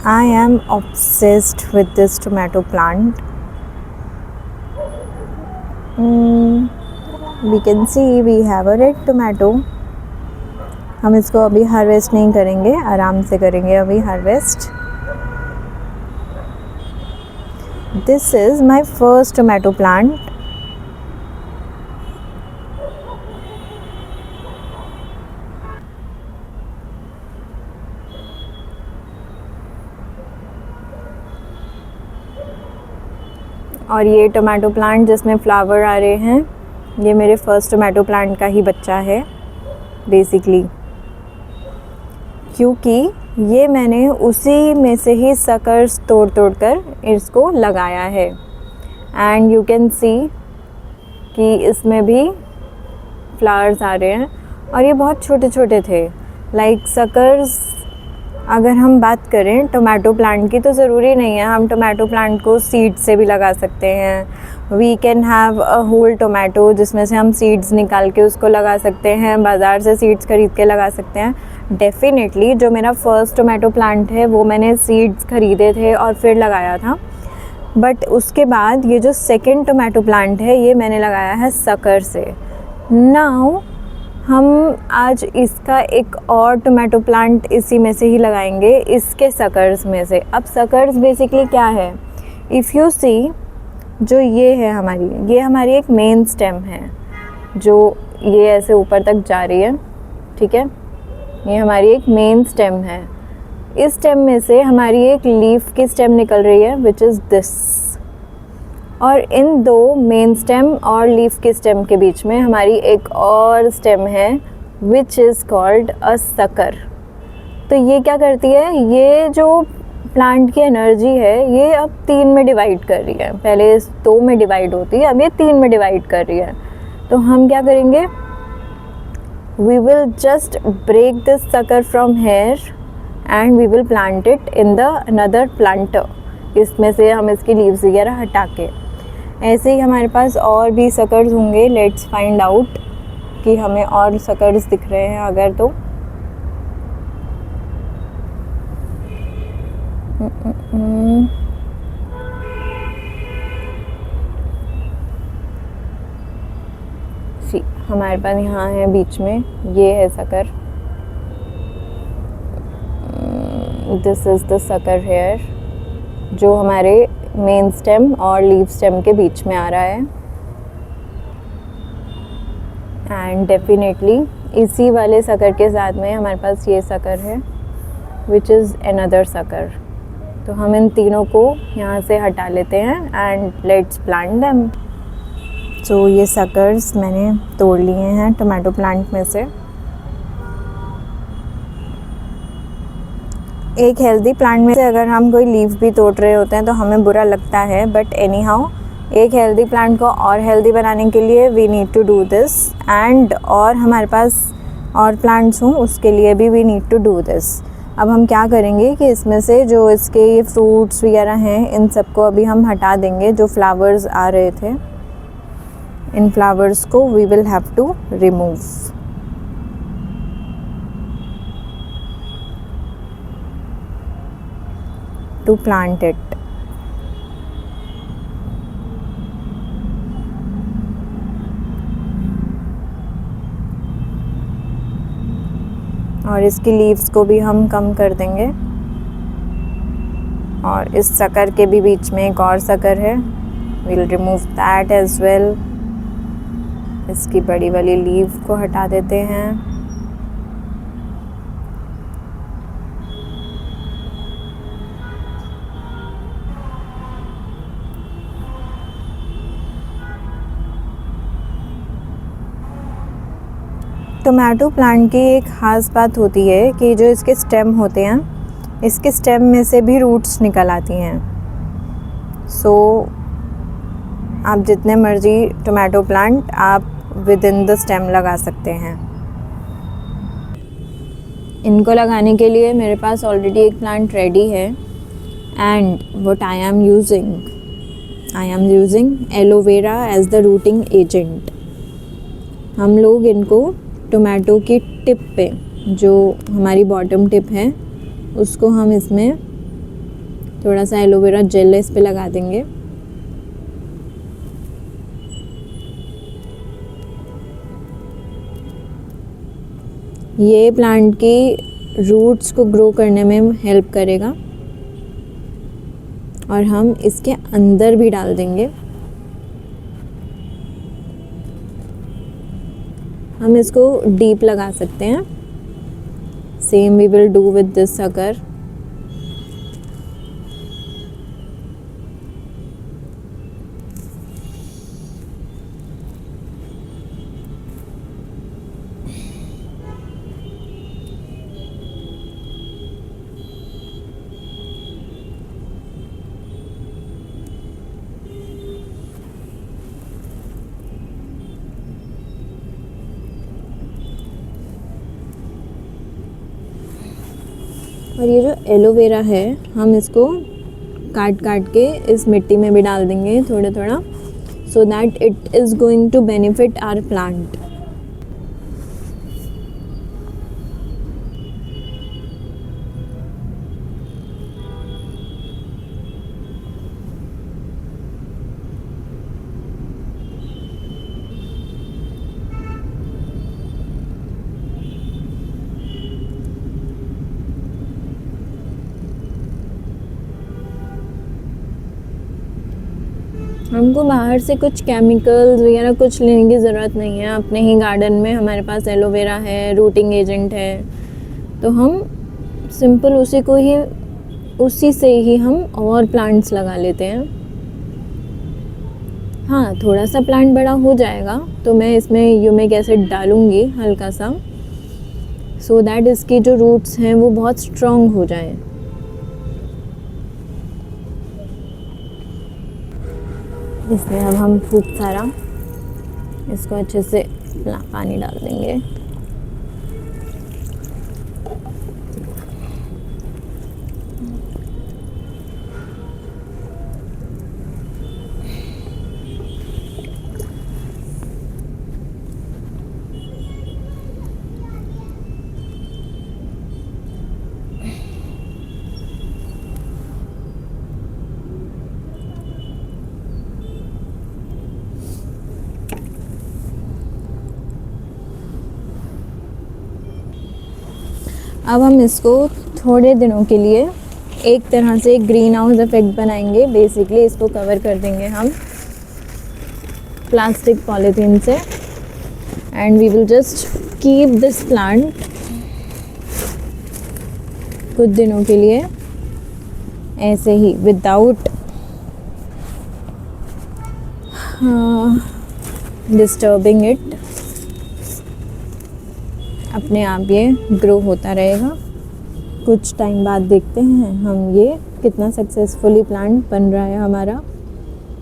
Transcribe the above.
I am obsessed with this tomato plant. We can see we have a red tomato. हम इसको अभी harvest नहीं करेंगे, आराम से करेंगे अभी harvest. This is my first tomato plant. और ये टोमेटो प्लांट जिसमें फ्लावर आ रहे हैं, ये मेरे फर्स्ट टोमेटो प्लांट का ही बच्चा है बेसिकली, क्योंकि ये मैंने उसी में से ही सकर्स तोड़ कर इसको लगाया है. एंड यू कैन सी कि इसमें भी फ्लावर्स आ रहे हैं और ये बहुत छोटे छोटे थे. लाइक सकर्स अगर हम बात करें टोमेटो प्लांट की, तो ज़रूरी नहीं है हम टोमेटो प्लांट को सीड से भी लगा सकते हैं. We can have a whole tomato जिसमें से हम सीड्स निकाल के उसको लगा सकते हैं, बाज़ार से सीड्स खरीद के लगा सकते हैं. डेफिनेटली जो मेरा फर्स्ट टोमेटो प्लांट है वो मैंने सीड्स खरीदे थे और फिर लगाया था. बट उसके बाद ये जो सेकेंड टोमेटो प्लांट है ये मैंने लगाया है सकर से. नाउ हम आज इसका एक और टोमेटो प्लांट इसी में से ही लगाएंगे, इसके सकर्स में से. अब सकर्स बेसिकली क्या है, इफ़ यू सी, जो ये है ये हमारी एक मेन स्टेम है जो ये ऐसे ऊपर तक जा रही है. ठीक है, ये हमारी एक मेन स्टेम है. इस स्टेम में से हमारी एक लीफ की स्टेम निकल रही है विच इज़ दिस. और इन दो मेन स्टेम और लीफ के स्टेम के बीच में हमारी एक और स्टेम है which is called a sucker. तो ये क्या करती है, ये जो प्लांट की एनर्जी है ये अब 3 में डिवाइड कर रही है. पहले 2 में डिवाइड होती है, अब ये 3 में डिवाइड कर रही है. तो हम क्या करेंगे, we will just break this sucker from here and we will plant it in the another planter. इसमें से हम इसकी लीव्स वगैरह हटा के, ऐसे ही हमारे पास और भी सकर्स होंगे. लेट्स फाइंड आउट कि हमें और सकर्स दिख रहे हैं अगर तो. हमारे पास यहाँ है बीच में, ये है sucker. This is the sucker here जो हमारे मेन स्टेम और लीफ स्टेम के बीच में आ रहा है. एंड डेफिनेटली इसी वाले सकर के साथ में हमारे पास ये सकर है विच इज़ अनदर सकर. तो हम इन तीनों को यहाँ से हटा लेते हैं एंड लेट्स प्लांट देम. सो ये सकर्स मैंने तोड़ लिए हैं टोमेटो प्लांट में से. एक हेल्दी प्लांट में से अगर हम कोई लीफ भी तोड़ रहे होते हैं तो हमें बुरा लगता है, बट एनी हाउ एक हेल्दी प्लांट को और हेल्दी बनाने के लिए we need to do this. And और हमारे पास और प्लांट्स हों उसके लिए भी we need to do this. अब हम क्या करेंगे कि इसमें से जो इसके ये फ्रूट्स वगैरह हैं इन सबको अभी हम हटा देंगे. जो फ्लावर्स आ रहे थे इन फ्लावर्स को we will have to remove. To plant it. और इसकी लीव्स को भी हम कम कर देंगे. और इस सकर के भी बीच में एक और सकर है, will remove that as well. इसकी बड़ी वाली लीव को हटा देते हैं. टोमेटो प्लांट की एक ख़ास बात होती है कि जो इसके स्टेम होते हैं, इसके स्टेम में से भी रूट्स निकल आती हैं. सो आप जितने मर्ज़ी टोमेटो प्लांट आप विद इन द स्टेम लगा सकते हैं. इनको लगाने के लिए मेरे पास ऑलरेडी एक प्लांट रेडी है. And what I am using aloe vera as the rooting agent. हम लोग इनको टोमेटो की टिप पे, जो हमारी बॉटम टिप है, उसको हम इसमें थोड़ा सा एलोवेरा जेल इस पे लगा देंगे। ये प्लांट की रूट्स को ग्रो करने में हेल्प करेगा और हम इसके अंदर भी डाल देंगे। हम इसको डीप लगा सकते हैं। Same we will do with this sucker। और ये जो एलोवेरा है हम इसको काट काट के इस मिट्टी में भी डाल देंगे थोड़ा थोड़ा, so that it is going to benefit our plant. हमको बाहर से कुछ केमिकल्स वगैरह कुछ लेने की ज़रूरत नहीं है। अपने ही गार्डन में हमारे पास एलोवेरा है, रूटिंग एजेंट है, तो हम सिंपल उसी से ही हम और प्लांट्स लगा लेते हैं। हाँ, थोड़ा सा प्लांट बड़ा हो जाएगा तो मैं इसमें ह्यूमिक एसिड डालूँगी हल्का सा, सो दैट इसकी जो रूट्स हैं वो बहुत स्ट्रॉन्ग हो जाएं। इसमें अब हम खूब सारा इसको अच्छे से पानी डाल देंगे। अब हम इसको थोड़े दिनों के लिए एक तरह से ग्रीन हाउस इफेक्ट बनाएंगे। बेसिकली इसको कवर कर देंगे हम प्लास्टिक पॉलीथीन से, and we will just keep this plant कुछ दिनों के लिए ऐसे ही विदाउट डिस्टर्बिंग इट। अपने आप ये ग्रो होता रहेगा। कुछ टाइम बाद देखते हैं हम ये कितना सक्सेसफुली प्लांट बन रहा है हमारा।